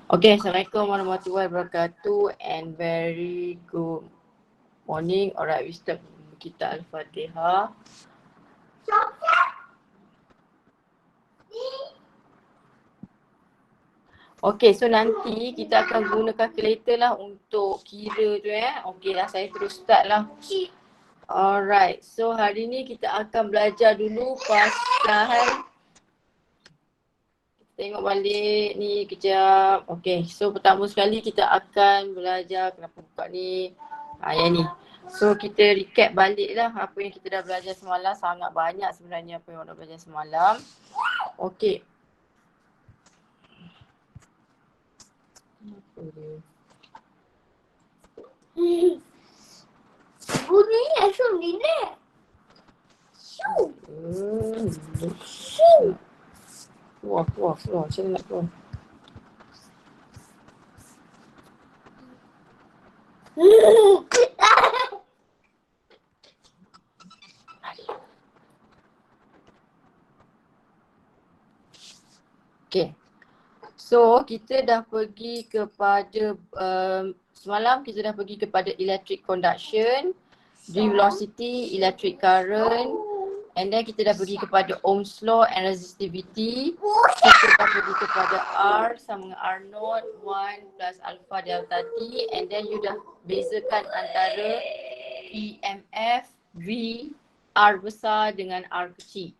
Okay, Assalamualaikum warahmatullahi wabarakatuh and very good morning. Alright, we start kita Al-Fatihah. Okay, so nanti kita akan guna calculator lah untuk kira tu Okay lah, saya terus start lah. Alright, so hari ni kita akan belajar dulu pasal tengok balik ni kejap. Okay, so pertama sekali kita akan belajar kenapa buka ni. Yang ni. So kita recap balik lah apa yang kita dah belajar semalam. Sangat banyak sebenarnya apa yang orang dah belajar semalam. Okay. Apa dia? Bunyi asal ni. Keluar. Macam mana nak keluar? Okay. So kita dah pergi kepada semalam kita dah pergi kepada electric conduction, d velocity, electric current, and then kita dah pergi kepada Ohm's law and resistivity. Kita dah pergi kepada R sama dengan R0 1 plus alpha delta T, and then you dah bezakan antara EMF V R besar dengan R kecil.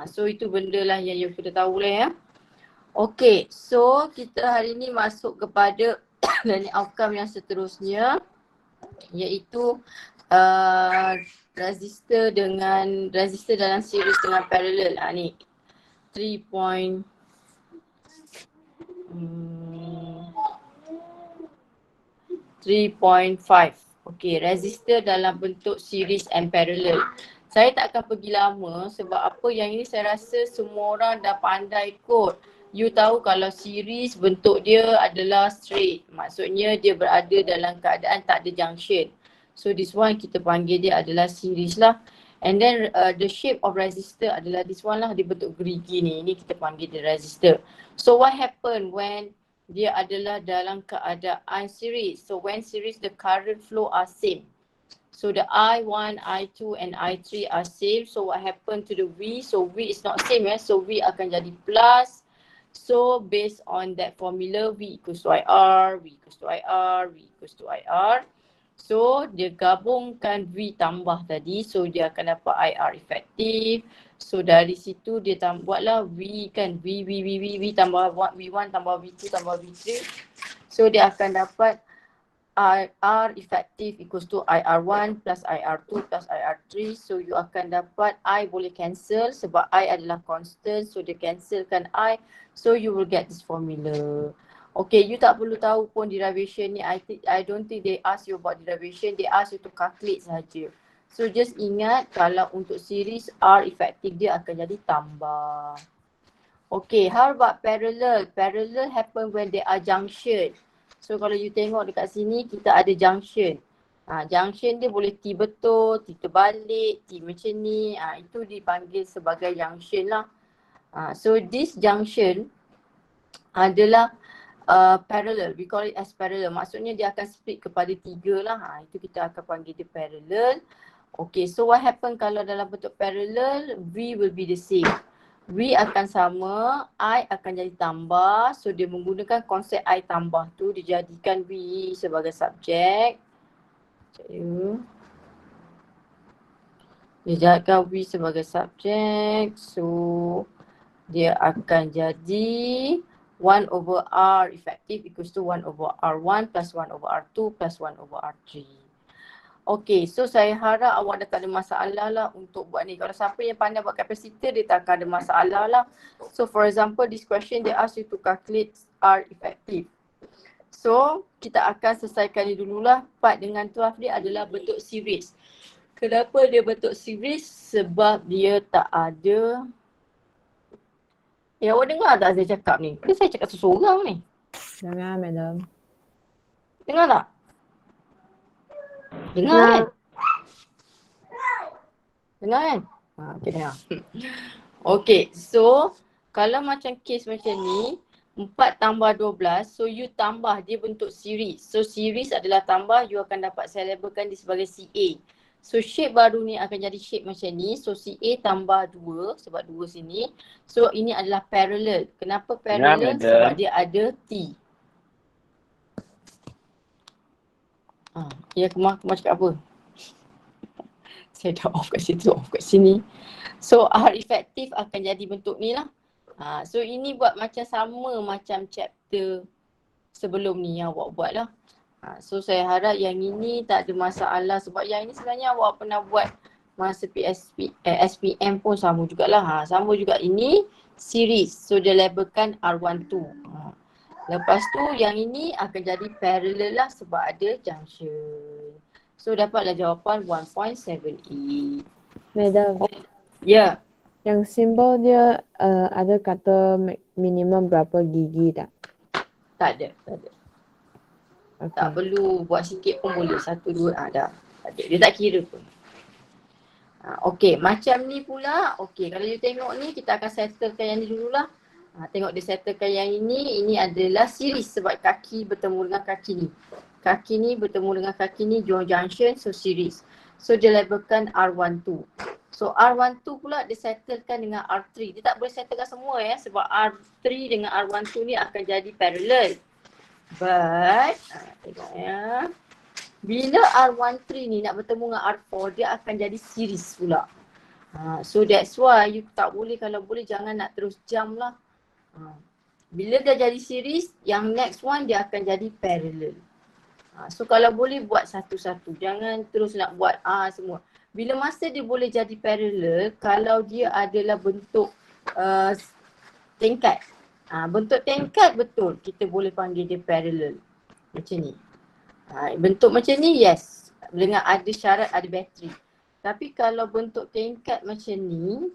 So itu benda lah yang you kena tahu lah ya. Okay, so kita hari ni masuk kepada learning outcome yang seterusnya, iaitu resistor dalam series dengan parallel. Ni 3.5. Okay, resistor dalam bentuk series and parallel. Saya tak akan pergi lama sebab apa yang ini saya rasa semua orang dah pandai kot. You tahu kalau series bentuk dia adalah straight. Maksudnya dia berada dalam keadaan tak ada junction. So this one kita panggil dia adalah series lah. And then the shape of resistor adalah this one lah, dia bentuk gerigi ni. Ini kita panggil dia resistor. So what happen when dia adalah dalam keadaan series? So when series the current flow are same. So the I1, I2 and I3 are same. So what happen to the V? So V is not same So V akan jadi plus. So based on that formula, V equals to IR, V equals to IR, V equals to IR. So dia gabungkan V tambah tadi, so dia akan dapat IR efektif. So dari situ dia buatlah V kan, V tambah V1 tambah V2 tambah V3. So dia akan dapat IR efektif equals to IR1 plus IR2 plus IR3. So you akan dapat I boleh cancel sebab I adalah constant. So dia cancelkan I. So you will get this formula. Okay, you tak perlu tahu pun derivation ni. I don't think they ask you about derivation. They ask you to calculate saja. So just ingat kalau untuk series R efektif dia akan jadi tambah. Okay, how about parallel? Parallel happen when there are junction. So kalau you tengok dekat sini kita ada junction. Junction dia boleh T betul, T terbalik, T macam ni. Itu dipanggil sebagai junction lah. So this junction adalah parallel. We call it as parallel. Maksudnya dia akan split kepada 3 lah. Itu kita akan panggil dia parallel. Okay, so what happen kalau dalam bentuk parallel? V will be the same. V akan sama, I akan jadi tambah. So dia menggunakan konsep I tambah tu, dijadikan V sebagai subjek. Dia jadikan V sebagai subjek. So dia akan jadi 1 over R efektif equals to 1 over R1 plus 1 over R2 plus 1 over R3. Okay, so saya harap awak dah tak ada masalah lah untuk buat ni. Kalau siapa yang pandai buat kapasitor, dia tak akan ada masalah lah. So for example, this question they ask you to calculate R effective. So kita akan selesaikan ni dululah. Part dengan 12 dia adalah bentuk series. Kenapa dia bentuk series? Sebab dia tak ada. Awak dengar tak saya cakap ni? Ke saya cakap seseorang ni? Dengar, madam. Dengar tak? Dengar kan? Dengar kan? Okay, dengar. Okay, so kalau macam case macam ni, 4 tambah 12, so you tambah, dia bentuk series. So series adalah tambah, you akan dapat saya labelkan dia sebagai CA. So shape baru ni akan jadi shape macam ni. So CA tambah 2 sebab 2 sini. So ini adalah parallel. Kenapa parallel? madam. Sebab dia ada T. Ya, Kemar cakap apa? Saya dah off kat situ, off kat sini. So R effective akan jadi bentuk ni lah. So ini buat macam sama macam chapter sebelum ni yang awak buat lah. So saya harap yang ini tak ada masalah sebab yang ini sebenarnya awak pernah buat masa SPM pun sama jugalah. Sama juga, ini series. So dia labelkan R12. Lepas tu yang ini akan jadi parallel lah sebab ada junction. So dapatlah jawapan 1.78. Madam, Ya. yang simbol dia ada kata minimum berapa gigi tak? Tak ada. Okay. Tak perlu buat sikit pun boleh. 1, 2, dah. Tak ada. Dia tak kira pun. Okey, macam ni pula. Okey, kalau you tengok ni, kita akan settlekan yang ni dululah. Tengok dia settlekan yang ini. Ini adalah series sebab kaki bertemu dengan kaki ni. Kaki ni bertemu dengan kaki ni, joint junction, so series. So dia labelkan R12. So R12 pula dia settlekan dengan R3. Dia tak boleh settlekan semua ya sebab R3 dengan R12 ni akan jadi parallel. But, tengok ya. Bila R13 ni nak bertemu dengan R4, dia akan jadi series pula. So that's why you tak boleh, kalau boleh jangan nak terus jump lah. Bila dia jadi series, yang next one dia akan jadi parallel. So kalau boleh buat satu-satu, jangan terus nak buat semua. Bila masa dia boleh jadi parallel, kalau dia adalah bentuk tingkat. Bentuk tingkat betul, kita boleh panggil dia parallel. Macam ni. Bentuk macam ni, yes. Dengan ada syarat, ada bateri. Tapi kalau bentuk tingkat macam ni,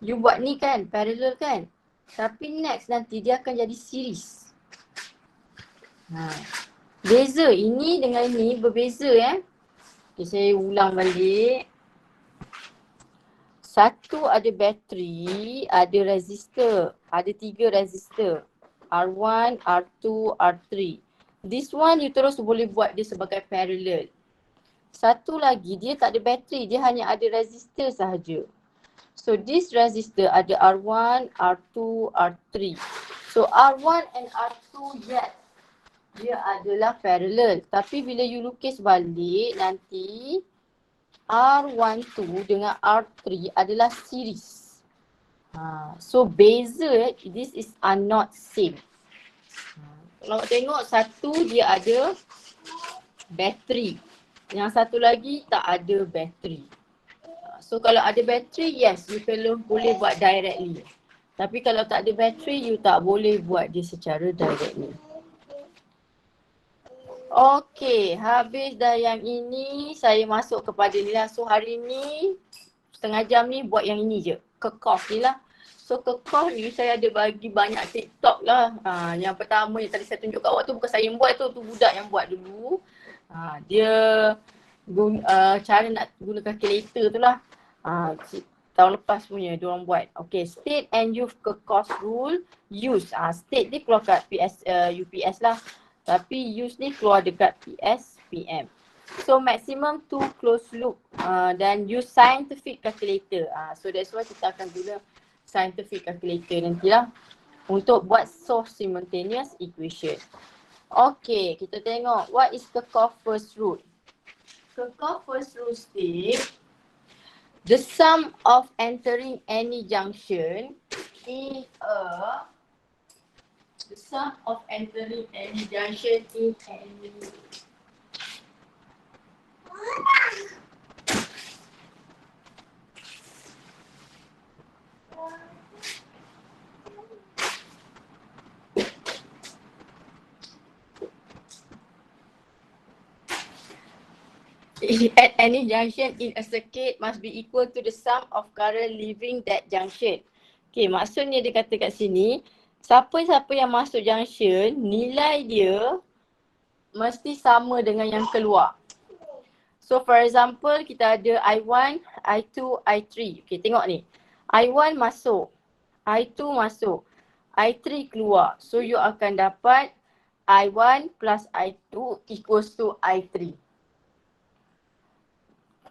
you buat ni kan, parallel kan. Tapi next nanti dia akan jadi series. Beza, ini dengan ini berbeza Okay, saya ulang balik. Satu ada bateri, ada resistor. Ada 3 resistor. R1, R2, R3. This one you terus boleh buat dia sebagai parallel. Satu lagi dia tak ada bateri, dia hanya ada resistor sahaja. So this resistor ada R1, R2, R3. So R1 and R2 yes, dia adalah parallel. Tapi bila you lukis balik nanti R12 dengan R3 adalah series. So beza, this are not same. Kalau tengok satu dia ada bateri. Yang satu lagi tak ada bateri. So kalau ada bateri, yes, you boleh buat directly. Tapi kalau tak ada bateri, you tak boleh buat dia secara directly. Okey, habis dah yang ini, saya masuk kepada ni lah. So hari ni, setengah jam ni buat yang ini je. Kekoh ni lah. So kekoh ni saya ada bagi banyak TikTok lah. Yang pertama yang tadi saya tunjuk kat awak tu bukan saya yang buat tu budak yang buat dulu. Dia cara nak guna calculator tu lah. Tahun lepas punya diorang buat. Okay, state and use kekoh rule. Use. State ni keluar kat UPS lah. Tapi use ni keluar dekat PM. So maximum 2 closed loop dan use scientific calculator. So that's why kita akan guna scientific calculator nantilah untuk buat source simultaneous equation. Okay, kita tengok what is Kirchhoff first rule. Kirchhoff first rule state the sum of entering any junction in the sum of entering any junction in any at any junction in a circuit must be equal to the sum of current leaving that junction. Okay, maksudnya dia kata kat sini, siapa-siapa yang masuk junction, nilai dia mesti sama dengan yang keluar. So for example, kita ada I1, I2, I3. Okay, tengok ni. I1 masuk, I2 masuk, I3 keluar. So you akan dapat I1 plus I2 equals to I3.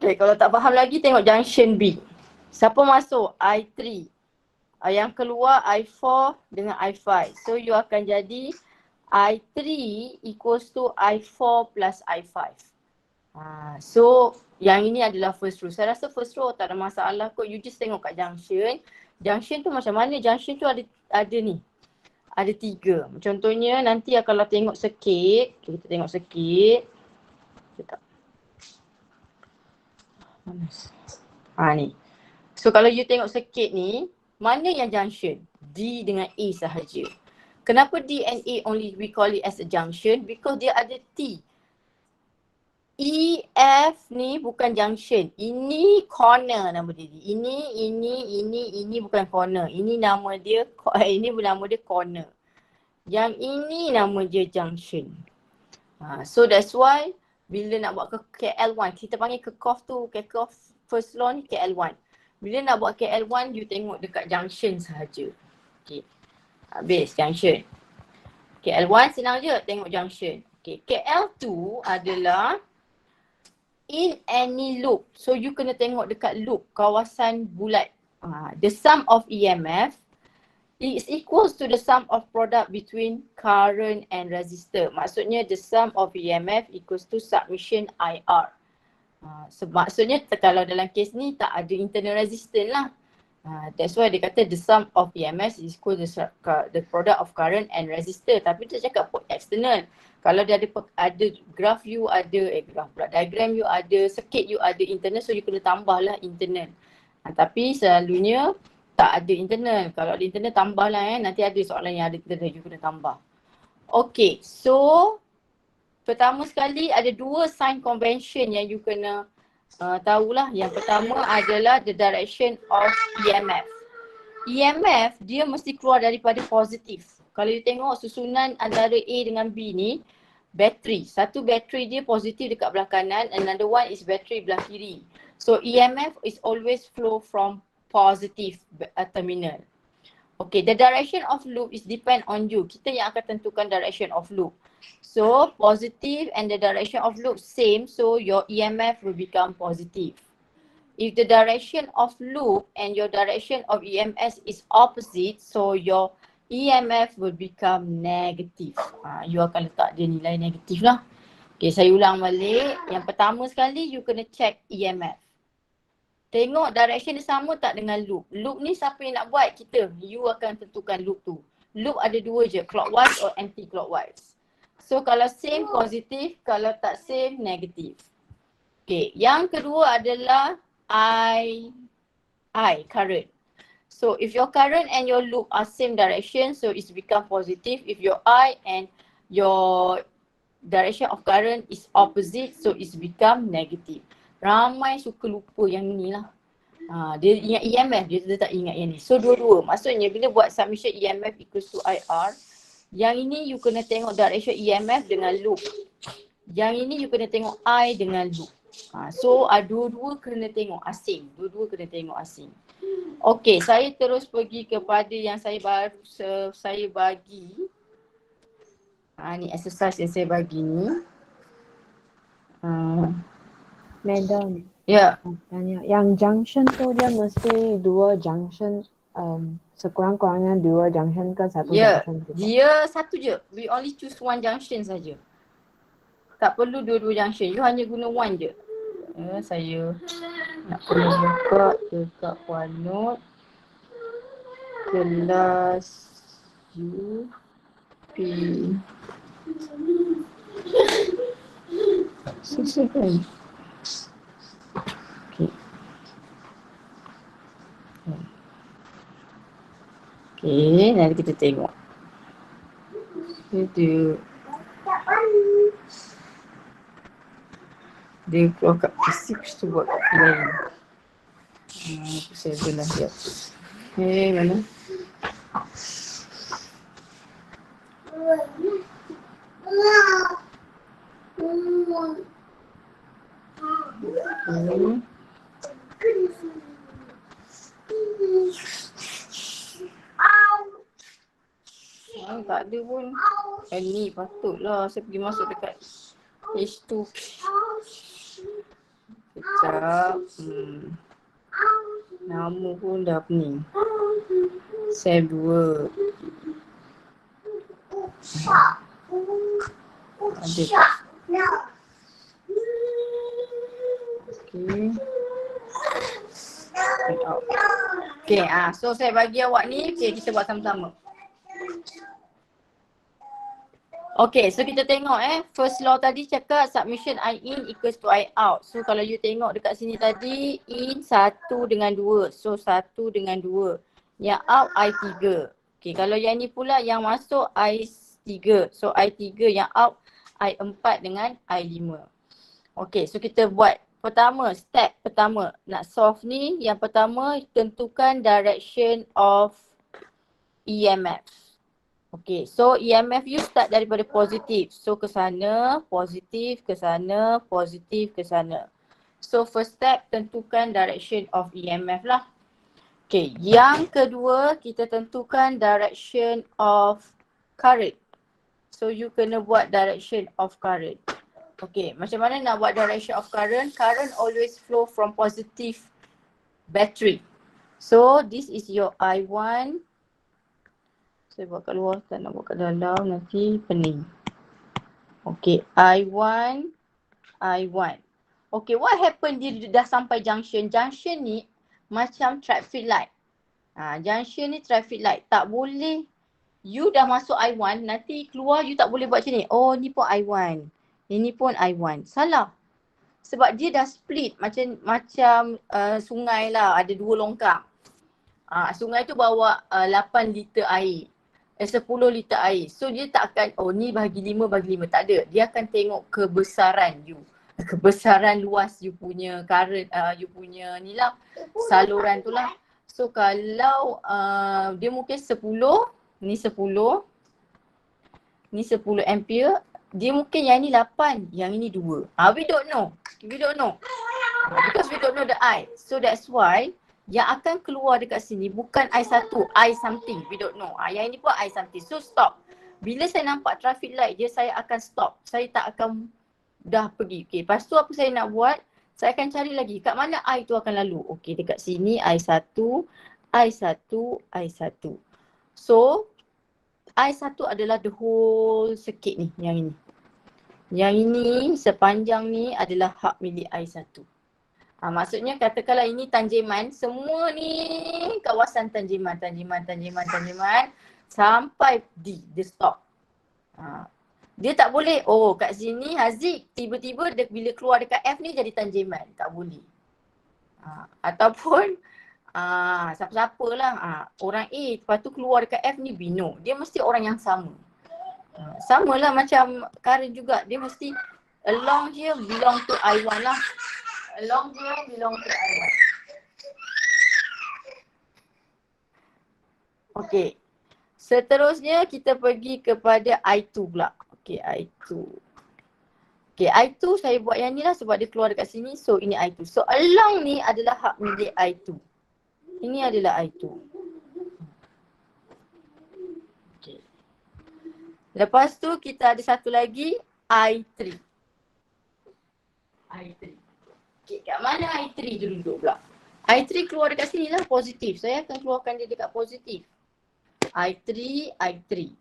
Okay, kalau tak faham lagi tengok junction B. Siapa masuk? I3. Yang keluar I4 dengan I5. So you akan jadi I3 equals to I4 plus I5. So yang ini adalah first row. Saya rasa first row tak ada masalah kot. You just tengok kat junction. Junction tu macam mana? Junction tu ada ni. Ada 3. Contohnya nanti kalau tengok sikit. Kita tengok sikit. Sekejap. Ni. So kalau you tengok sikit ni. Mana yang junction? D dengan A sahaja. Kenapa D and A only we call it as a junction? Because dia ada T. E, F ni bukan junction. Ini corner nama dia. Ini bukan corner. Ini nama dia corner. Yang ini nama dia junction. So that's why bila nak buat ke KL1, kita panggil ke-off tu, ke-off first law ni KL1. Bila nak buat KL1, you tengok dekat junction sahaja. Okay. Habis junction. KL1 senang je, tengok junction. Okay. KL2 adalah in any loop. So you kena tengok dekat loop, kawasan bulat. The sum of EMF is equals to the sum of product between current and resistor. Maksudnya the sum of EMF equals to submission IR. Maksudnya kalau dalam kes ni tak ada internal resistance lah. That's why dia kata the sum of EMF is equal to the product of current and resistor. Tapi dia cakap external. Kalau dia ada graph you ada, diagram you ada, circuit you ada internal, so you kena tambahlah internal. Tapi selalunya tak ada internal. Kalau ada internal tambahlah nanti ada soalan yang ada internal, you kena tambah. Okay, so pertama sekali ada 2 sign convention yang you kena tahulah. Yang pertama adalah the direction of EMF. EMF dia mesti keluar daripada positif. Kalau you tengok susunan antara A dengan B ni, bateri. Satu bateri dia positif dekat belah kanan, another one is bateri belah kiri. So EMF is always flow from positive terminal. Okay, the direction of loop is depend on you. Kita yang akan tentukan direction of loop. So positive and the direction of loop same, so your EMF will become positive. If the direction of loop and your direction of EMF is opposite, so your EMF will become negative. You akan letak dia nilai negatif lah. Okay, saya ulang balik. Yang pertama sekali you kena check EMF. Tengok direction dia sama tak dengan loop. Loop ni siapa yang nak buat? Kita. You akan tentukan loop tu. Loop ada 2 je, clockwise or anti-clockwise. So kalau same positif, kalau tak same negatif. Okay, yang kedua adalah I current. So if your current and your loop are same direction, so it's become positive. If your I and your direction of current is opposite, so it's become negative. Ramai suka lupa yang ni lah. Dia ingat EMF, dia tak ingat yang ni. So dua-dua. Maksudnya bila buat submission EMF equals to IR, yang ini you kena tengok direction EMF dengan loop. Yang ini you kena tengok I dengan loop. So dua-dua kena tengok asing. Okay, saya terus pergi kepada yang saya bagi. Ni exercise yang saya bagi ni. Madam, Ya. tanya, yang junction tu dia mesti 2 junction, sekurang-kurangnya 2 junction ke 1 Ya, junction? dia satu je. We only choose 1 junction saja. Tak perlu 2 junction. You hanya guna 1 je. Saya nak kena buka dekat OneNote. Kelas UP. Susah kan? Okay, nanti kita tengok. Dia keluar kat PC, tu buat kat lain. Saya belah dia. Mana? tak ada pun. Ni patutlah saya pergi masuk dekat H2. Sekejap. Nama pun dah pening. Save 2. Ada tak? Okay. Okay, so saya bagi awak ni. Okay, kita buat sama-sama. Okay, so kita tengok first law tadi cakap submission I in equals to I out. So kalau you tengok dekat sini tadi, in 1 dengan 2. So 1 dengan 2. Yang out I 3. Okay, kalau yang ni pula yang masuk I 3. So I 3, yang out I 4 dengan I 5. Okay, so kita buat pertama, step pertama. Nak solve ni, yang pertama tentukan direction of EMF. Okay, so EMF you start daripada positif. So ke sana, positif ke sana, positif ke sana. So first step tentukan direction of EMF lah. Okay, yang kedua kita tentukan direction of current. So you kena buat direction of current. Okay, macam mana nak buat direction of current? Current always flow from positive battery. So this is your I1. Saya buat kat luar, tak nak buat kat dalam, nanti pening. Okay, I1. Okay, what happen dia dah sampai junction? Junction ni macam traffic light. Junction ni traffic light. Tak boleh, you dah masuk I1, nanti keluar you tak boleh buat macam ni. Oh, ni pun I1. Ini pun I1. Salah. Sebab dia dah split macam sungai lah, ada 2 longkang. Sungai tu bawa 8 liter air. 10 liter air. So dia tak akan, oh ni bahagi 5, bahagi 5. Tak ada. Dia akan tengok kebesaran you. Kebesaran luas you punya current, you punya ni lah, saluran tu lah. So kalau dia mungkin 10, ni 10. Ni 10 ampere. Dia mungkin yang ni 8, yang ini 2. We don't know. Because we don't know the I. So that's why yang akan keluar dekat sini bukan I1, I something. We don't know. Yang ini pun I something. So stop. Bila saya nampak traffic light dia, saya akan stop. Saya tak akan dah pergi. Okay, lepas tu apa saya nak buat? Saya akan cari lagi kat mana I tu akan lalu. Okay, dekat sini I1, I1, I1. So I1 adalah the whole circuit ni, yang ini. Yang ini sepanjang ni adalah hak milik I1. Maksudnya katakanlah ini tanjiman, semua ni kawasan tanjiman sampai D, dia stop. Dia tak boleh, oh kat sini Haziq tiba-tiba bila keluar dekat F ni jadi tanjiman, tak boleh. Ataupun siapa-siapa lah, orang A lepas tu keluar dekat F ni Bino, dia mesti orang yang sama. Sama lah macam current juga, dia mesti along here belong to I1 lah. Along here belong to I1. Okay. Seterusnya kita pergi kepada I2 pula. Okay, I2. Okay, I2 saya buat yang ni lah sebab dia keluar dekat sini. So ini I2. So along ni adalah hak milik I2. Ini adalah I2. Okay. Lepas tu kita ada satu lagi I3. I3. Okay, kat mana I3 tu duduk pula? I3 keluar dekat sini lah, positif. Saya akan keluarkan dia dekat positif. I3.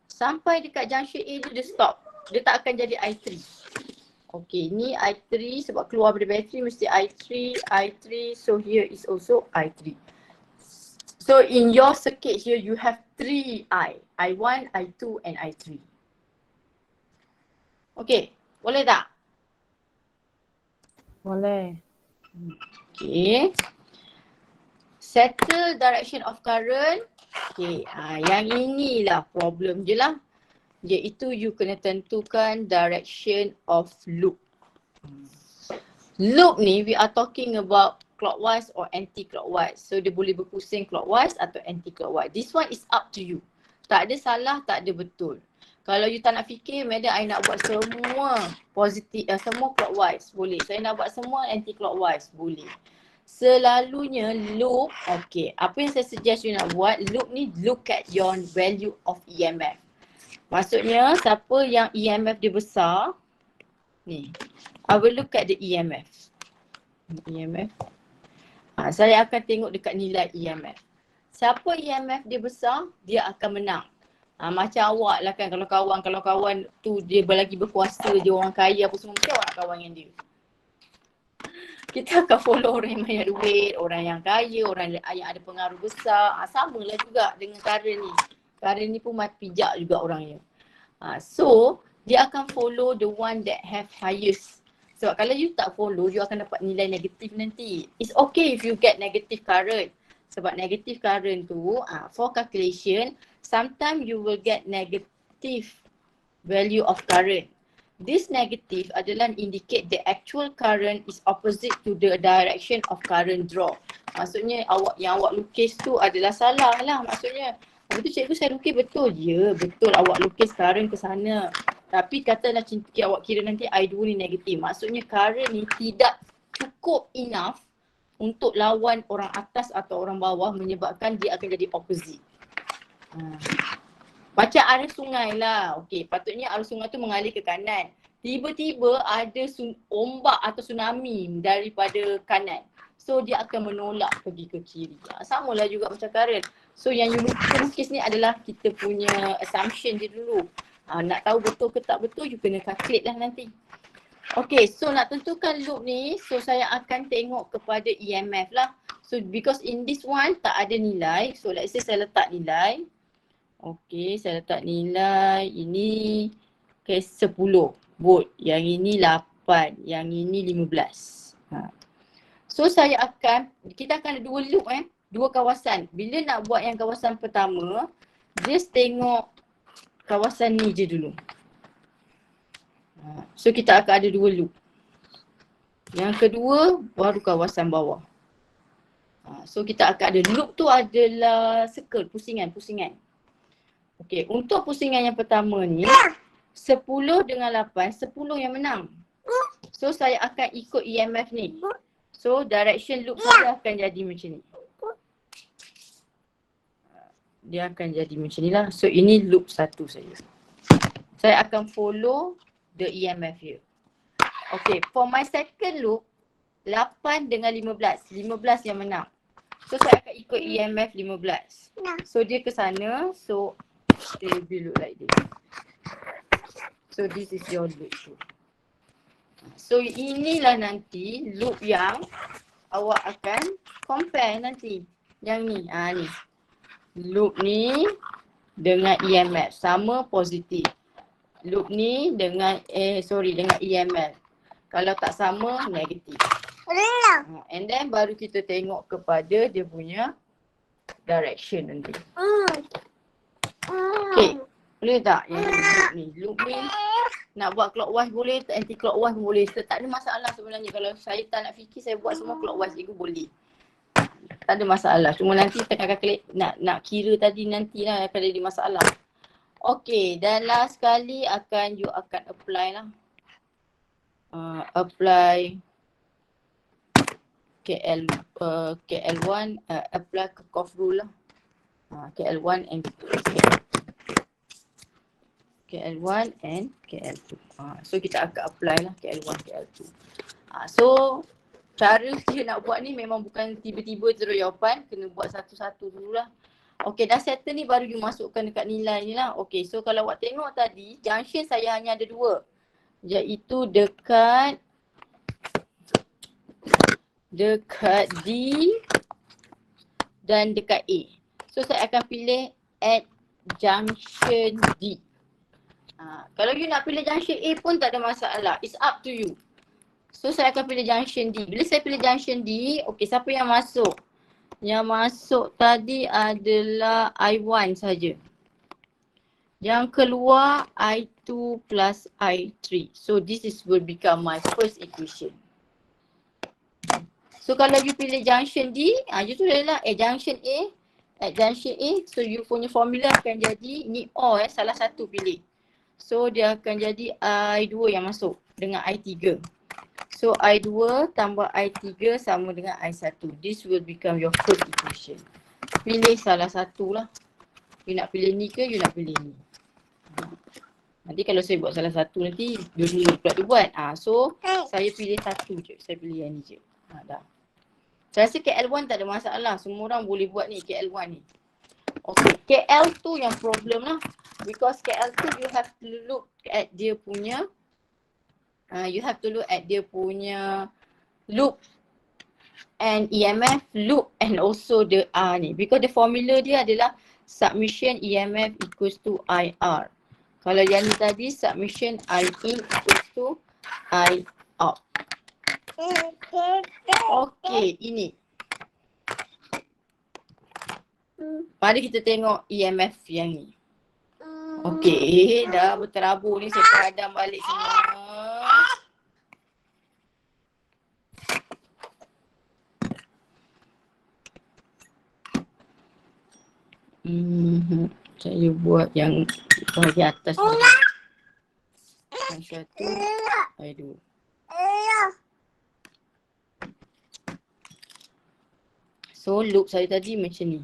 Sampai dekat junction A tu dia stop. Dia tak akan jadi I3. Okay, ni I3 sebab keluar dari bateri mesti I3. So here is also I3. So in your circuit here you have 3 I1, I2 and I3. Okay, boleh tak? Boleh. Okay. Settle direction of current. Okay, yang inilah problem je lah. Iaitu you kena tentukan direction of loop. Loop ni we are talking about clockwise or anti-clockwise. So dia boleh berpusing clockwise atau anti-clockwise. This one is up to you. Tak ada salah, tak ada betul. Kalau you tak nak fikir, madam I nak buat semua positif, semua clockwise, boleh. Saya nak buat semua anti-clockwise, boleh. Selalunya loop, okay. Apa yang saya suggest you nak buat, loop ni look at your value of EMF. Maksudnya siapa yang EMF dia besar, ni, I will look at the EMF. EMF. Saya akan tengok dekat nilai EMF. Siapa EMF dia besar, dia akan menang. Macam awak lah kan, kalau kawan tu dia lagi berkuasa, dia orang kaya apa semua, mesti awak nak kawan dengan dia. Kita akan follow orang yang banyak duit, orang yang kaya, orang yang ada pengaruh besar. Sama lah juga dengan Karen ni. Karen ni pun mati pijak juga orangnya. So, dia akan follow the one that have highest. Sebab kalau you tak follow, you akan dapat nilai negatif nanti. It's okay if you get negative current. Sebab negative current tu, for calculation, sometimes you will get negative value of current. This negative adalah indicate the actual current is opposite to the direction of current draw. Maksudnya yang awak lukis tu adalah salah lah maksudnya. Betul cikgu, saya lukis betul. Ya, betul awak lukis current ke sana. Tapi katalah awak kira nanti I2 ni negatif. Maksudnya current ni tidak cukup enough untuk lawan orang atas atau orang bawah, menyebabkan dia akan jadi opposite. Macam arus sungai lah. Okey, patutnya arus sungai tu mengalir ke kanan. Tiba-tiba ada ombak atau tsunami daripada kanan. So dia akan menolak pergi ke kiri. Samalah juga macam current. So yang you lukis ni adalah kita punya assumption je dulu. Nak tahu betul ke tak betul, you kena calculate lah nanti. Okay, so nak tentukan loop ni, so saya akan tengok kepada EMF lah. So because in this one tak ada nilai, so let's say saya letak nilai. Okay, saya letak nilai ini okay, 10 volt, yang ini 8, yang ini 15. So kita akan ada dua loop dua kawasan. Bila nak buat yang kawasan pertama, just tengok kawasan ni je dulu. So kita akan ada dua loop. Yang kedua baru kawasan bawah. So kita akan ada loop tu adalah circle, pusingan. Okey, untuk pusingan yang pertama ni 10 dengan 8, 10 yang menang. So saya akan ikut EMF ni. So direction loop saya akan jadi macam ni. Dia akan jadi macam ni lah. So ini loop satu saja. Saya akan follow the EMF here. Okay, for my second loop 8 dengan 15. 15 yang menang. So saya akan ikut EMF 15. So dia ke sana. So they will look like this. So this is your loop. So inilah nanti loop yang awak akan compare nanti. Yang ni, ni. Loop ni dengan EMF sama positif. Loop ni dengan dengan EMF. Kalau tak sama negatif. And then baru kita tengok kepada dia punya direction nanti. Okay, boleh tak yang loop ni? Loop ni nak buat clockwise boleh, anti clockwise pun boleh. Tak ada masalah sebenarnya. Kalau saya tak nak fikir, saya buat semua clockwise cikgu boleh. Tak ada masalah. Cuma nanti tengah calculate, nak kira tadi nantilah akan jadi masalah. Okay, dan last sekali you akan apply lah. Apply KL1, apply Kirchhoff rule lah. KL1 and KL1 and KL2. So kita akan apply lah KL1, KL2. So cara dia nak buat ni memang bukan tiba-tiba terus jawapan. Kena buat satu-satu dululah. Okay, dah settle ni baru you masukkan dekat nilai ni lah. Okay, so kalau awak tengok tadi, junction saya hanya ada dua. Iaitu dekat D dan dekat A. So saya akan pilih at junction D. Kalau you nak pilih junction A pun tak ada masalah. It's up to you. So saya akan pilih junction D. Bila saya pilih junction D, okay, siapa yang masuk? Yang masuk tadi adalah I1 saja. Yang keluar I2 plus I3. So this will become my first equation. So kalau you pilih junction D, you tulislah junction A. At junction A, so you punya formula akan jadi, ni O salah satu pilih. So dia akan jadi I2 yang masuk dengan I3. So I2 tambah I3 sama dengan I1. This will become your first equation. Pilih salah satu lah. You nak pilih ni ke you nak pilih ni? Nanti kalau saya buat salah satu nanti dua-dua pula dia buat. So saya pilih satu je. Saya pilih yang ni je. Dah. Saya rasa KL1 tak ada masalah. Semua orang boleh buat ni KL1 ni. Okay, KL2 yang problem lah. Because KL2 you have to look at dia punya loop and EMF loop and also the R ni. Because the formula dia adalah submission EMF equals to IR. Kalau yang ni tadi submission I in equals to I out. Okay, ini. Mari kita tengok EMF yang ni. Okay, dah berterabur ni, saya padam balik semua. Saya buat yang bahagian atas ni. Yang satu, aduh. So loop saya tadi macam ni.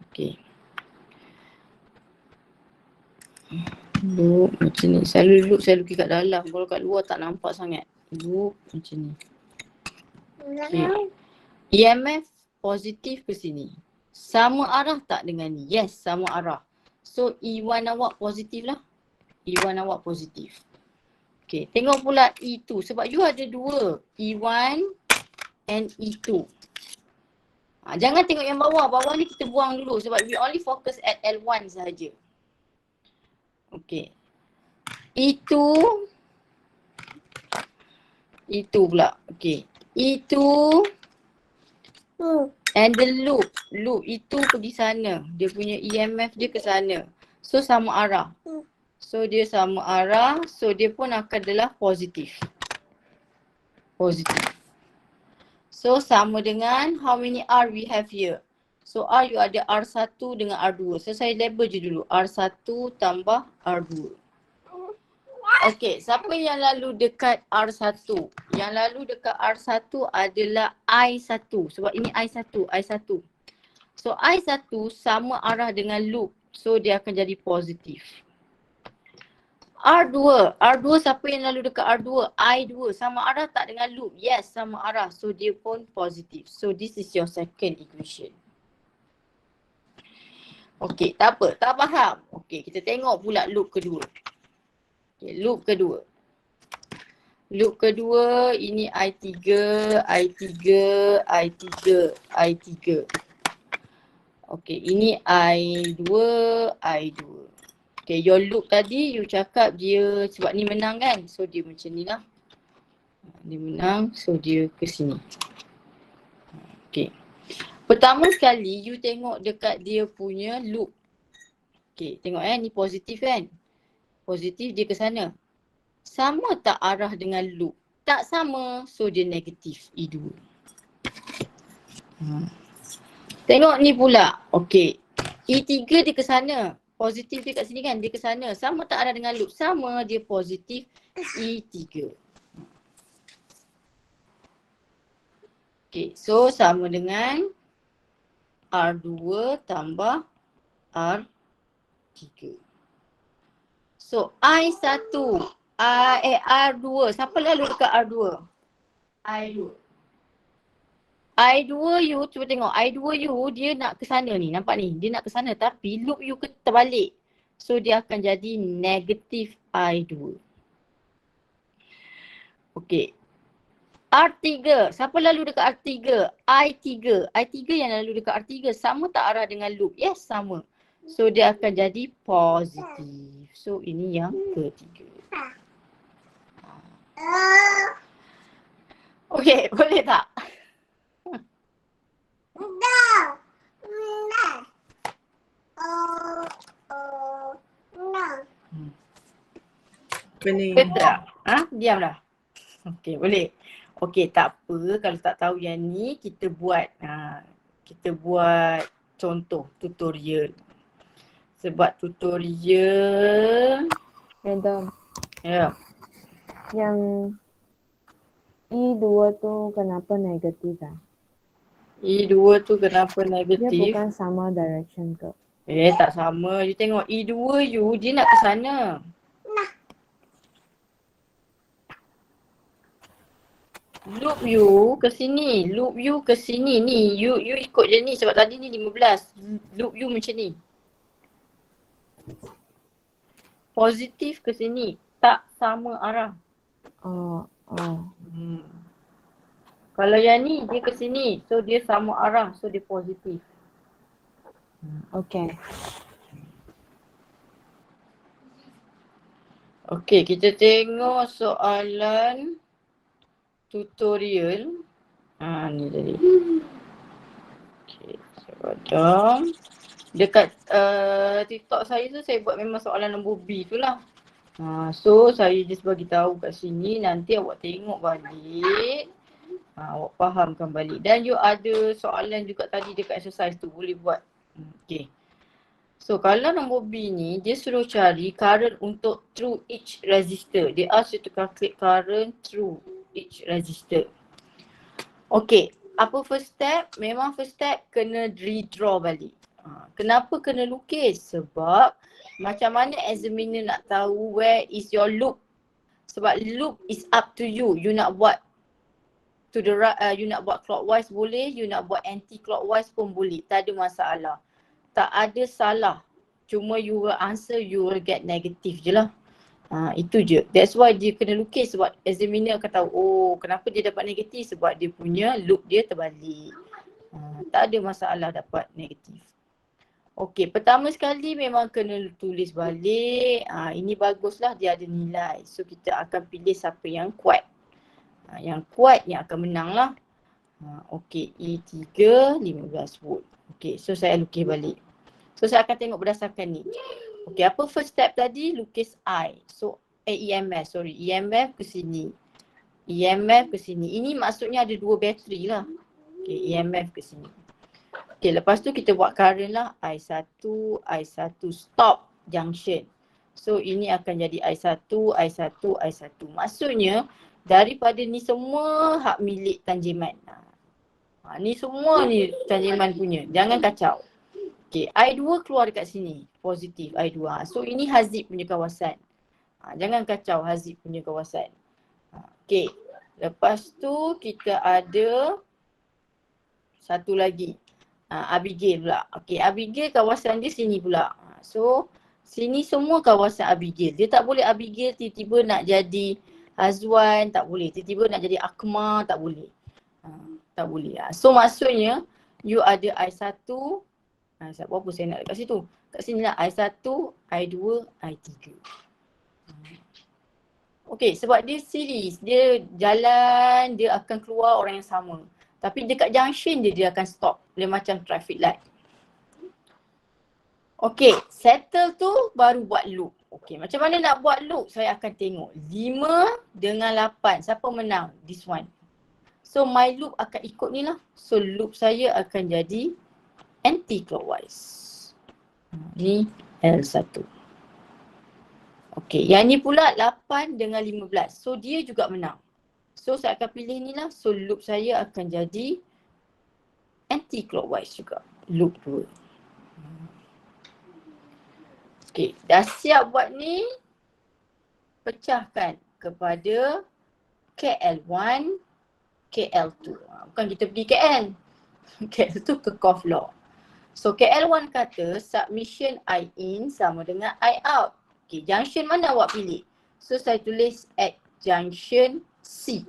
Okay. Loop macam ni. Selalu loop saya lukis kat dalam. Kalau kat luar tak nampak sangat. Loop macam ni. Okay. EMF positif ke sini. Sama arah tak dengan ni? Yes, sama arah. So E1 awak positif lah. E1 awak positif. Okay, tengok pula E2. Sebab you ada dua. E1 and E2. Jangan tengok yang bawah. Bawah ni kita buang dulu sebab we only focus at L1 sahaja. Okay. E2 pula. Okay. E2 and the loop itu pergi sana. Dia punya EMF dia ke sana. So sama arah. So dia sama arah. So dia pun akan adalah positif. Positif. So sama dengan how many R we have here. So R you ada R1 dengan R2. So saya label je dulu. R1 tambah R2. Okay, siapa yang lalu dekat R1? Yang lalu dekat R1 adalah I1. Sebab ini I1. So I1 sama arah dengan loop. So dia akan jadi positif. R2 siapa yang lalu dekat R2? I2 sama arah tak dengan loop? Yes, sama arah. So dia pun positif. So this is your second equation. Okay, tak apa, tak faham. Okay, kita tengok pula loop kedua. Okay, loop kedua. Loop kedua ini I3. Okay, ini I2. Okay, your loop tadi you cakap dia sebab ni menang kan? So dia macam ni lah. Dia menang, so dia ke sini. Okay. Pertama sekali you tengok dekat dia punya loop. Okay, tengok ni positif kan? Positif dia ke sana. Sama tak arah dengan loop? Tak sama, so dia negatif E2. Tengok ni pula. Okay. E3 dia ke sana. Positif dia kat sini kan? Dia ke sana. Sama tak arah dengan loop? Sama, dia positif E3. Okay, so sama dengan R2 tambah R3. So I1, R2. Siapa lalu dekat R2? I2 you, cuba tengok. I2 you dia nak ke sana ni. Nampak ni? Dia nak ke sana tapi loop you ke terbalik. So dia akan jadi negatif I2. Okay. R3. Siapa lalu dekat R3? I3 yang lalu dekat R3. Sama tak arah dengan loop? Yes, sama. So dia akan jadi positif. So ini yang ketiga. Okay, boleh tak? Pening. Betul tak? Diam dah. Okay, boleh. Okay, tak apa. Kalau tak tahu yang ni, kita buat contoh tutorial. Sebab tutorial. Madam, Ya. yang E2 tu kenapa negatif ah? E2 tu kenapa Dia negatif? bukan sama direction ke? Tak sama. You tengok E2U dia nak ke sana. Loop U ke sini. Loop U ke sini. Ni you ikut je ni sebab tadi ni 15. Loop U macam ni. Positif ke sini. Tak sama arah. Oh. Kalau yang ni dia ke sini. So dia sama arah. So dia positif. Okay. Okey, kita tengok soalan tutorial. Ni tadi. Okey, saya padam. Dekat TikTok saya tu saya buat memang soalan nombor B tu lah. So saya just bagi tahu kat sini, nanti awak tengok balik. Awak fahamkan balik. Dan you ada soalan juga tadi dekat exercise tu, boleh buat. Okey. So kalau nombor B ni, dia suruh cari current untuk through each resistor. Dia ask you to calculate current through each resistor. Okay, apa first step? Memang first step kena redraw balik. Kenapa kena lukis? Sebab macam mana examiner nak tahu where is your loop? Sebab loop is up to you. You nak buat to the right, you nak buat clockwise boleh, you nak buat anti-clockwise pun boleh. Tak ada masalah. Tak ada salah. Cuma you will answer, you will get negative je lah. Itu je. That's why dia kena lukis sebab examiner akan tahu, oh kenapa dia dapat negatif? Sebab dia punya loop dia terbalik. Tak ada masalah dapat negatif. Okey, pertama sekali memang kena tulis balik. Ini baguslah dia ada nilai. So kita akan pilih siapa yang kuat. Yang kuat yang akan menang lah. Okey, E3 15 volt. Okey, so saya lukis balik. So saya akan tengok berdasarkan ni. Okey, apa first step tadi? Lukis I. So EMF ke sini. EMF ke sini. Ini maksudnya ada dua bateri lah. Okey, EMF ke sini. Okey, lepas tu kita buat current lah. I1 stop junction. So ini akan jadi I1. Maksudnya daripada ni semua hak milik Tanjiman. Ni semua ni Tanjiman punya. Jangan kacau. Okay, I2 keluar dekat sini. Positif I2. So ini Hazib punya kawasan. Jangan kacau Hazib punya kawasan. Okay, lepas tu kita ada satu lagi. Abigail pula. Okay, Abigail kawasan dia sini pula. So sini semua kawasan Abigail. Dia tak boleh Abigail tiba-tiba nak jadi Azwan, tak boleh. Tiba-tiba nak jadi Akmal, tak boleh. Tak boleh. So maksudnya you ada I1. Apa saya nak dekat situ? Kat sini lah I1, I2, I3. Okay, sebab dia series. Dia jalan, dia akan keluar orang yang sama. Tapi dekat junction dia akan stop. Dia macam traffic light. Okay, settle tu baru buat loop. Okay, macam mana nak buat loop? Saya akan tengok. 5 dengan 8. Siapa menang? This one. So my loop akan ikut ni lah. So loop saya akan jadi anti-clockwise. Ni L1. Okey, yang ni pula 8 dengan 15. So dia juga menang. So saya akan pilih ni lah. So loop saya akan jadi anti-clockwise juga. Loop 2. Okey, dah siap buat ni. Pecahkan kepada KL1, KL2. Bukan kita pergi KL. KL2 ke Kof law. So KL1 kata submission I in sama dengan I out. Okay, junction mana awak pilih? So saya tulis at junction C.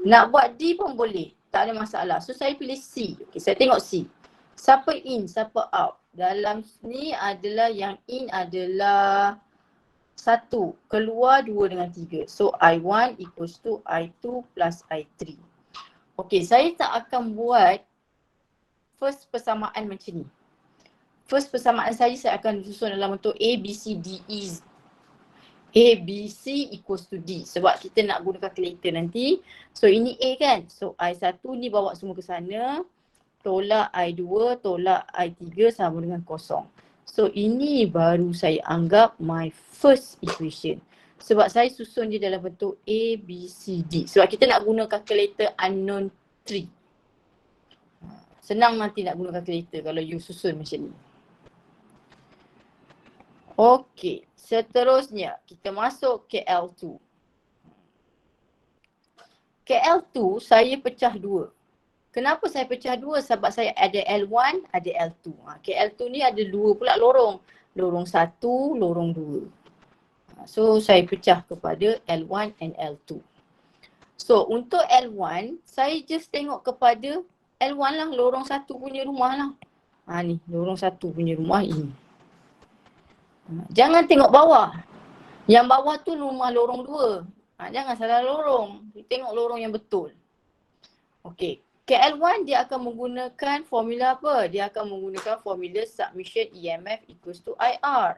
Nak buat D pun boleh. Tak ada masalah. So saya pilih C. Okay, saya tengok C. Siapa in, siapa out? Dalam ni adalah yang in adalah 1. Keluar 2 dengan 3. So I1 equals to I2 plus I3. Okay, saya tak akan buat first persamaan macam ni. First persamaan saya akan susun dalam bentuk A, B, C, D, E. A, B, C equals to D. Sebab kita nak guna calculator nanti. So ini A kan. So I1 ni bawa semua ke sana. Tolak I2, tolak I3 sama dengan kosong. So ini baru saya anggap my first equation. Sebab saya susun dia dalam bentuk A, B, C, D. Sebab kita nak guna calculator unknown 3. Senang nanti nak guna kalkulator kalau you susun macam ni. Okey, seterusnya kita masuk KL2. KL2 saya pecah dua. Kenapa saya pecah dua? Sebab saya ada L1, ada L2. KL2 ni ada dua pula lorong. Lorong 1, lorong 2. So saya pecah kepada L1 and L2. So untuk L1, saya just tengok kepada L1 lah, lorong 1 punya rumah lah. Ni, lorong 1 punya rumah ini. Jangan tengok bawah. Yang bawah tu rumah lorong 2. Jangan salah lorong. Tengok lorong yang betul. Okey. KL1 dia akan menggunakan formula apa? Dia akan menggunakan formula submission EMF equals to IR.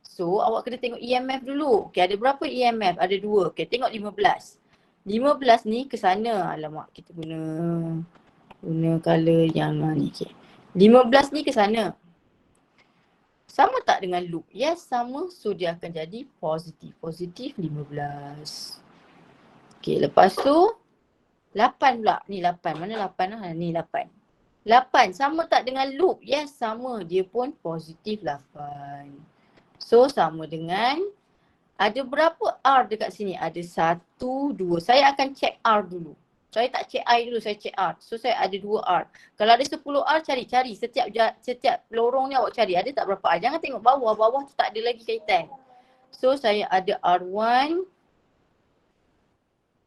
So awak kena tengok EMF dulu. Okey, ada berapa EMF? Ada 2. Okey, tengok 15. 15 ni ke sana. Alamak, kita guna color yang ni. Okey. 15 ni ke sana. Sama tak dengan loop? Yes, sama. So dia akan jadi positif. Positif 15. Okey, lepas tu 8 pula. Ni 8. Mana 8 lah? Ni 8. 8 sama tak dengan loop? Yes, sama. Dia pun positif 8. So sama dengan, ada berapa R dekat sini? Ada 1, 2. Saya akan check R dulu. Saya tak check I dulu, saya check R. So saya ada 2 R. Kalau ada 10 R, cari. Setiap lorong ni awak cari. Ada tak berapa R? Jangan tengok bawah. Bawah tu tak ada lagi kaitan. So saya ada R1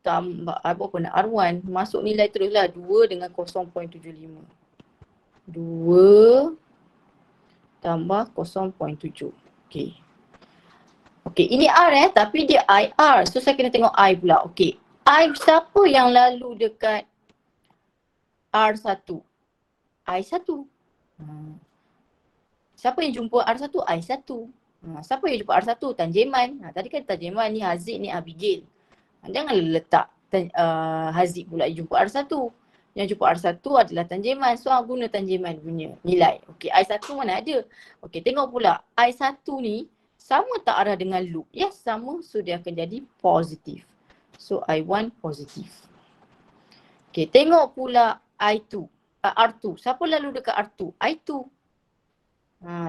tambah apa nak R1. Masuk nilai teruslah. 2 dengan 0.75. 2 tambah 0.7. Okey. Okey, ini R tapi dia IR. So saya kena tengok I pula. Okey. I siapa yang lalu dekat R1? I1. Siapa yang jumpa R1? I1. Siapa yang jumpa R1? Tanjeman. Tadi kan Tanjeman ni Haziq ni Abigail. Jangan letak Haziq pula jumpa R1. Yang jumpa R1 adalah Tanjeman. So guna Tanjeman punya nilai. Okey, I1 mana ada? Okey, tengok pula. I1 ni sama tak arah dengan loop? Yes, sama. So dia akan jadi positif. So I1 positif. Okey, tengok pula I2. R2. Siapa lalu dekat R2? I2.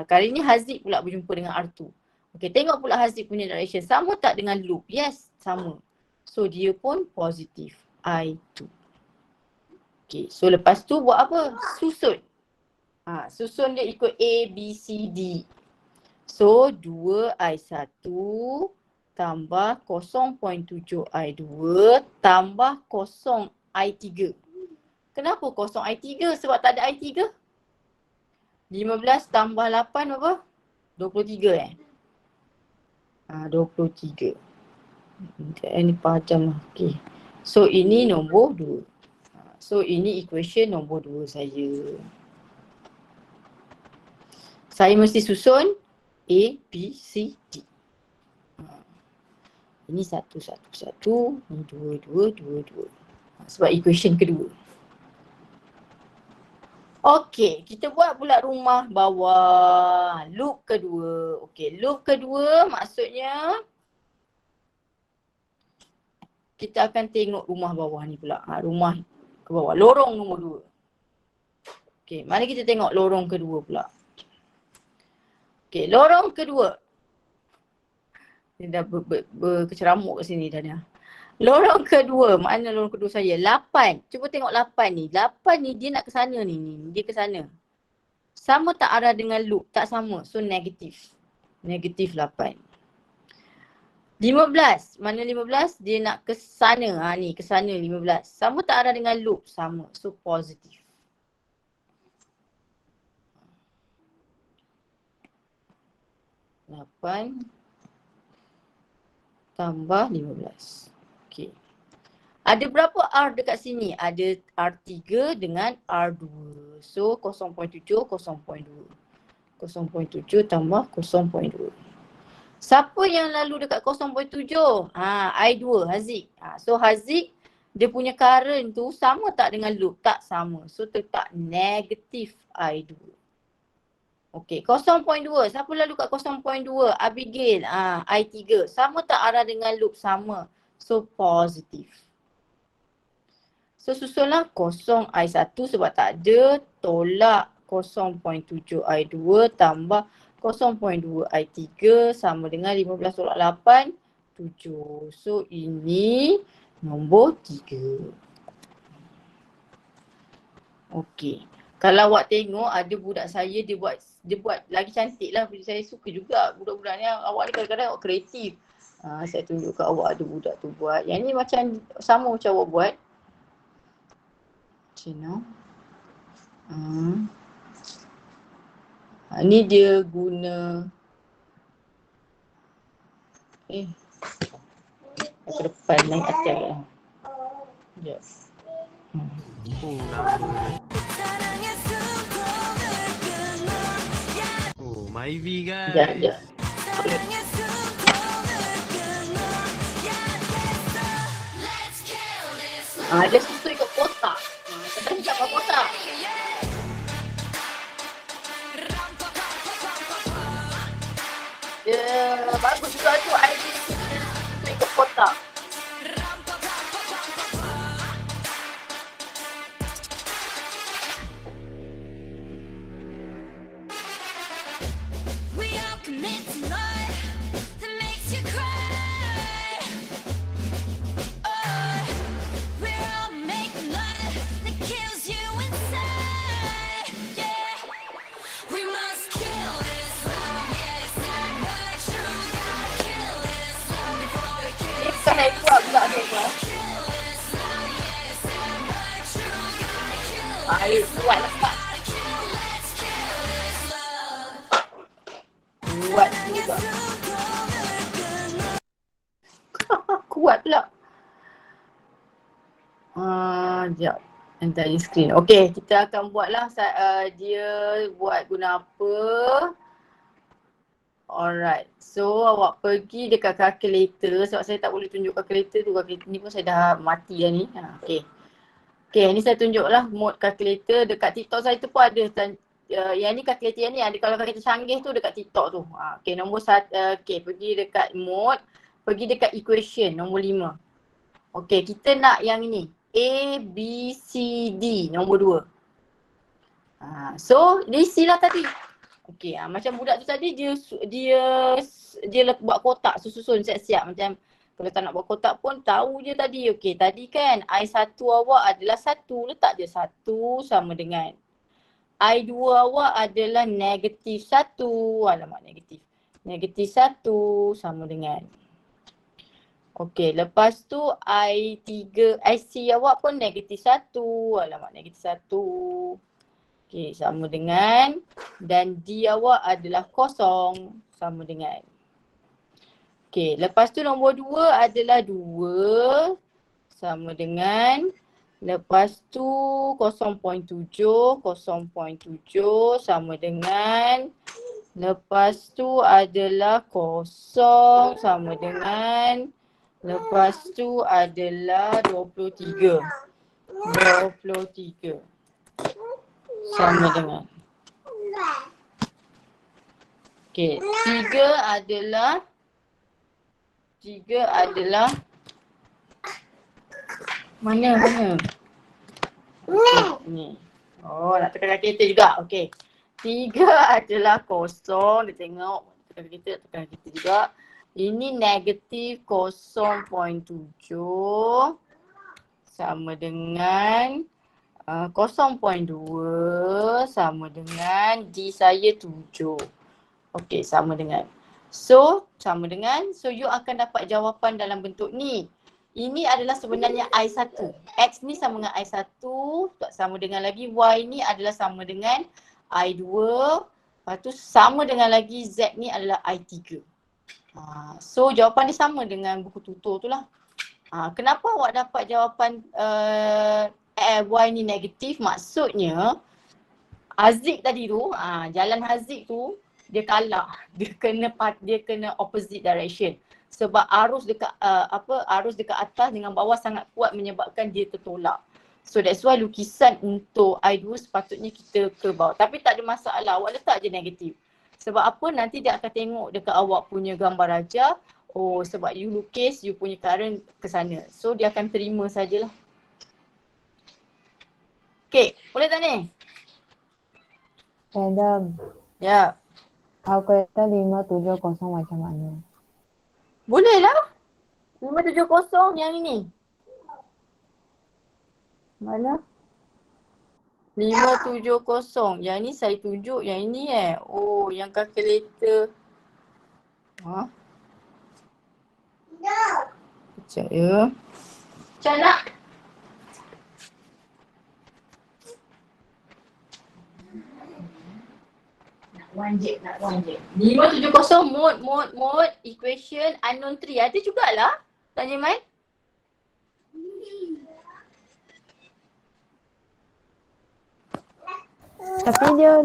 Kali ni Haziq pula berjumpa dengan R2. Okey, tengok pula Haziq punya direction. Sama tak dengan loop? Yes, sama. So dia pun positif. I2. Okey, so lepas tu buat apa? Susun. Susun dia ikut A, B, C, D. So 2I1 tambah 0.7I2 tambah 0I3. Kenapa 0I3? Sebab tak ada I3. 15 tambah 8 apa? 23 23. Ini pajam lah. Okay. So ini nombor 2. So ini equation nombor 2 saya. Saya mesti susun A, B, C, D. Ini 1, 1, 1. Ini 2, 2, 2, 2. Sebab equation kedua. Okey, kita buat pula rumah bawah. Loop kedua. Okey, loop kedua maksudnya kita akan tengok rumah bawah ni pula. Rumah ke bawah. Lorong nombor 2. Okey, mari kita tengok lorong kedua pula. Okey, lorong kedua. Dia dah berkeceramuk kat sini dah. Lorong kedua, mana lorong kedua saya? 8. Cuba tengok 8 ni. 8 ni dia nak ke sana ni. Dia ke sana. Sama tak arah dengan loop? Tak sama. So negatif. Negatif 8. 15. Mana 15? Dia nak ke sana. Ni ke sana 15. Sama tak arah dengan loop? Sama. So positif. Lapan tambah 15. Okey. Ada berapa R dekat sini? Ada R3 dengan R2. So 0.7, 0.2. 0.7 tambah 0.2. Siapa yang lalu dekat 0.7? I2, Haziq. So Haziq, dia punya current tu sama tak dengan loop? Tak sama. So tetap negatif I2. Okey, 0.2. Siapa lalu kat 0.2? Abigail. I3. Sama tak arah dengan loop? Sama. So positif. So susunlah kosong I1 sebab tak ada, tolak 0.7 I2 tambah 0.2 I3 sama dengan 15 tolak 8, 7. So ini nombor 3. Okey. Kalau awak tengok ada budak saya dia buat lagi cantik lah. Saya suka juga budak-budak ni. Awak ni kadang-kadang awak kreatif. Saya tunjuk kat awak ada budak tu buat. Yang ni macam sama macam awak buat. Macam ni. Ni dia guna ke depan naik atas lah. Sekejap. Oh, nama. Oh, Myvi guys. Sekejap. Dia susu ikut kotak. Kadang tak pakai kotak. Dia bagus juga tu idea susu ikut kotak. Saya buat pula tu. Air kuat lepas. Kuat juga. Kuat pula. Sekejap. Entire screen. Okay, kita akan buatlah dia buat guna apa. Alright, so awak pergi dekat calculator sebab saya tak boleh tunjuk calculator tu. Calculator ni pun saya dah mati dah ni. Okay. Okay, ni saya tunjuklah mode calculator. Dekat TikTok saya tu pun ada. Yang ni calculator yang ni ada. Kalau calculator canggih tu dekat TikTok tu. Okay, nombor 1. Okay, pergi dekat mode. Pergi dekat equation nombor 5. Okay, kita nak yang ni. A, B, C, D nombor 2. So, diisi lah tadi. Okey, macam budak tu tadi dia buat kotak susun siap-siap macam kalau tak nak buat kotak pun tahu je tadi. Okey, tadi kan I1 awak adalah 1, letak je 1 sama dengan I2 awak adalah negatif 1. Alamak negatif. Negatif 1 sama dengan. Okey, lepas tu IC awak pun negatif 1. Alamak negatif 1. Okey, sama dengan dan D awak adalah kosong sama dengan. Okey, lepas tu nombor 2 adalah 2 sama dengan. Lepas tu 0.7 sama dengan. Lepas tu adalah kosong sama dengan. Lepas tu adalah 23 sama dengan. Okey, 3 adalah mana? Okay, ni. Oh, nak tekan kereta juga. Okey. 3 adalah kosong. Dia tengok tekan kereta juga. Ini negatif 0.7 sama dengan 0.2 sama dengan D saya 7. Okey, sama dengan. So, sama dengan. So, you akan dapat jawapan dalam bentuk ni. Ini adalah sebenarnya I1. X ni sama dengan I1. Sama dengan lagi Y ni adalah sama dengan I2. Lepas tu sama dengan lagi Z ni adalah I3. So, jawapan dia sama dengan buku tutur tu lah. Kenapa awak dapat jawapan Y ni negatif? Maksudnya Haziq tadi tu, jalan Haziq tu dia kalah. Dia kena opposite direction. Sebab arus dekat atas dengan bawah sangat kuat menyebabkan dia tertolak. So that's why lukisan untuk I2 sepatutnya kita ke bawah. Tapi tak ada masalah, awak letak je negatif. Sebab apa? Nanti dia akan tengok dekat awak punya gambar raja. Oh, sebab you lukis, you punya current ke sana. So dia akan terima sajalah. Okay, boleh tak ni? Madam, Ya. kalkulator 570 macam mana? Boleh lah. 570 yang ini. Mana? 570. Yang ni saya tunjuk yang ini Oh, yang kalkulator. Ha? Sekejap ya. Macam nak? Nak 570 mode, equation, unknown tree. Ada jugalah. Tanya Mai. Tapi dia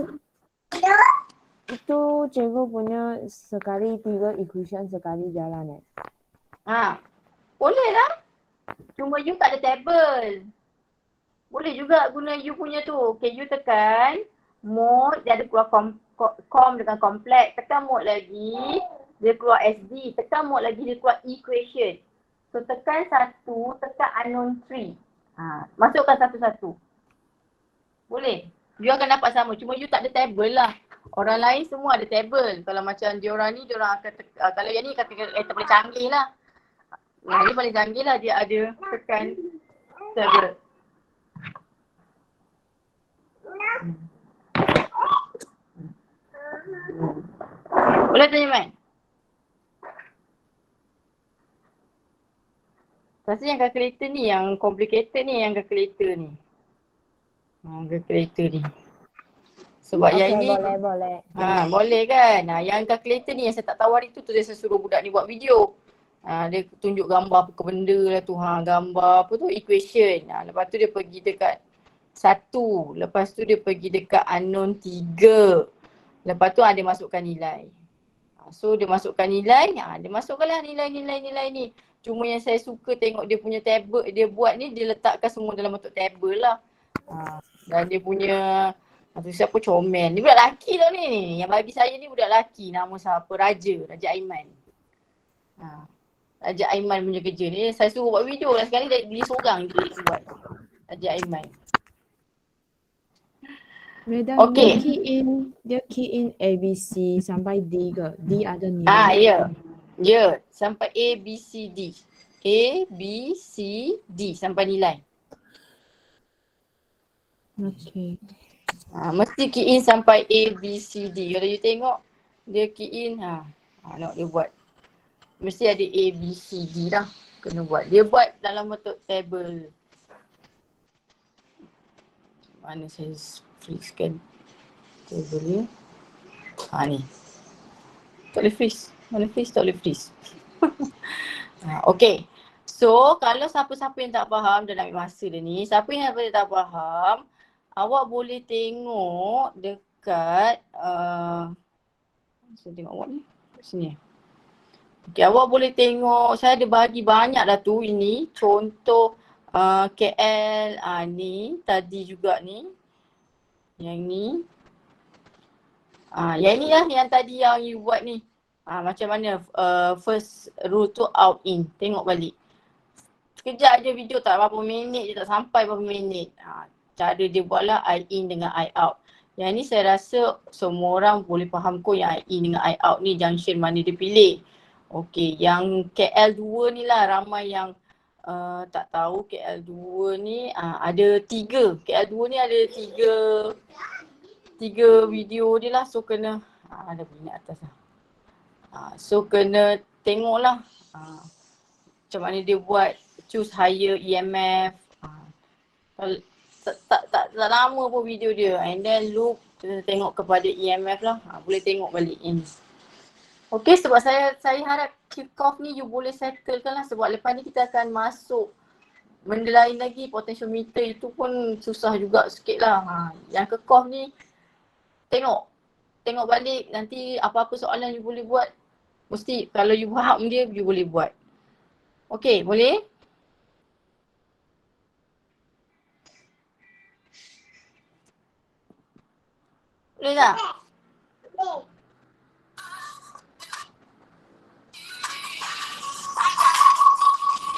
itu cikgu punya sekali 3 equation sekali jalan Ha. Boleh lah. Cuma you tak ada table. Boleh juga guna you punya tu. Okay, you tekan mode, dia ada keluar com dengan complex. Tekan mode lagi, dia keluar SD. Tekan mode lagi, dia keluar equation. So tekan satu, tekan unknown tree. Ha, masukkan satu-satu. Boleh. You akan dapat sama. Cuma you tak ada table lah. Orang lain semua ada table. Kalau macam diorang ni, diorang akan kalau yang ni kata paling canggih lah. Yang ni paling canggih lah. Dia ada tekan table. Boleh tanya Mai? Rasa yang calculator ni, yang complicated ni, yang calculator ni. Calculator ni. Sebab Okay, yang ini boleh. boleh kan. Yang calculator ni yang saya tak tahu hari tu dia saya suruh budak ni buat video. Dia tunjuk gambar apa benda lah tu. Gambar apa tu, equation. Lepas tu dia pergi dekat 1. Lepas tu dia pergi dekat unknown 3. Lepas tu dia masukkan nilai. So dia masukkan nilai, dia masukkanlah nilai-nilai ni. Cuma yang saya suka tengok dia punya table, dia buat ni dia letakkan semua dalam bentuk table lah. Dan dia punya tu siapa, Comel. Ni budak lelaki tau ni. Yang bagi saya ni budak lelaki, nama siapa? Raja Aiman. Raja Aiman punya kerja ni. Saya suruh buat video lah, sekali dia seorang dia buat. Raja Aiman. Madam, Okay. dia key in ABC sampai D ke? D ada nilai. Ya. Sampai A, B, C, D. A, B, C, D sampai nilai. Okay. Mesti key in sampai A, B, C, D. Kalau you tengok, dia key in, nak dia buat. Mesti ada A, B, C, D lah. Kena buat. Dia buat dalam bentuk table. Mana saya freeze-kan table dia. Ni. Tak boleh freeze. Mana freeze? Tak boleh freeze. Okay. So, kalau siapa-siapa yang tak faham, dah nak ambil masa dia ni. Siapa yang tak faham, awak boleh tengok dekat saya tengok awak ni. Kat sini. Okay, awak boleh tengok. Saya ada bagi banyak dah tu ini. Contoh KL ni. Tadi juga ni. Yang ni. Yang ni lah yang tadi yang you buat ni. Macam mana first rule tu out in. Tengok balik. Sekejap je video, tak berapa minit je, tak sampai berapa minit. Cara dia buatlah I in dengan I out. Yang ni saya rasa semua orang boleh faham kot yang I in dengan I out ni junction mana dia pilih. Okey, yang KL2 ni lah ramai yang tak tahu KL2 ni ada 3. KL2 ni ada 3 video dia lah, so kena ada bunyi atas lah. So kena tengok lah macam mana dia buat choose higher EMF. Tak lama pun video dia, and then loop tengok kepada EMF lah. Boleh tengok balik ini. Okay, sebab saya harap kick off ni you boleh settlekan lah, sebab lepas ni kita akan masuk benda lain lagi. Potentiometer itu pun susah juga sikit lah. Yang kick off ni tengok balik, nanti apa-apa soalan you boleh buat. Mesti kalau you faham dia, you boleh buat. Okay, boleh? Boleh tak?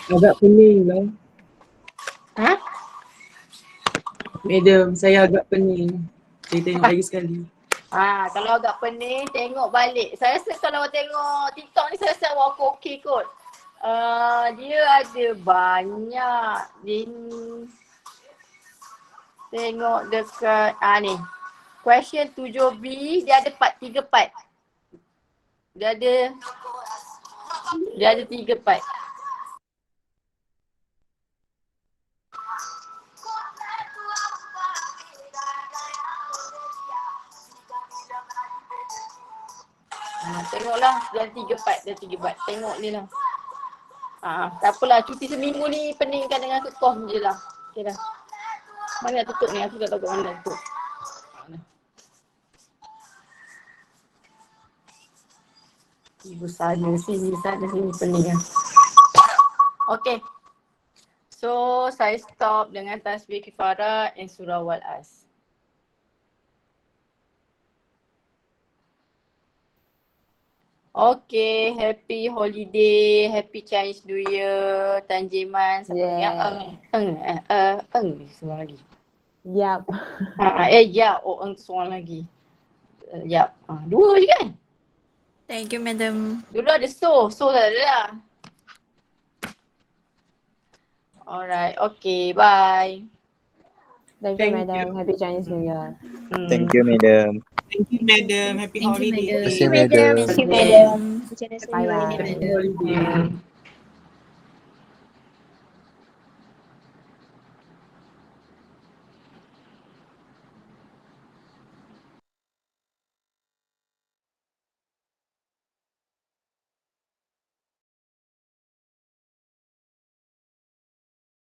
Agak pening lah. Madam, saya agak pening. Saya tengok lagi sekali. Kalau agak pening, tengok balik. Saya rasa kalau tengok TikTok ni saya rasa awak okey kot. Dia ada banyak. Tengok dekat, ni. Question 7B, dia ada 3 part. Dia ada 3 part. Tengoklah, dah 3 part. Tengok ni lah. Tak apalah, cuti seminggu ni peningkan dengan kekoh je lah. Okay dah. Mana nak tutup ni? Aku tak tahu kat mana nak tutup. Ibu sana sini pening lah. Okay. So, saya stop dengan tasbih kifarat and surah wal-as. Okay, happy holiday, happy Chinese New Year, Tanjiman. Yeah. Seorang lagi. Yup. Seorang lagi. Yap. 2 je kan? Thank you, madam. Dulu ada so tak ada lah. Alright, okay, bye. Thank you, madam. Happy Chinese New Year. Thank you, madam. Thank you, madam. Happy holiday. Thank you, madam. Thank you, madam. Bye bye. Happy holiday.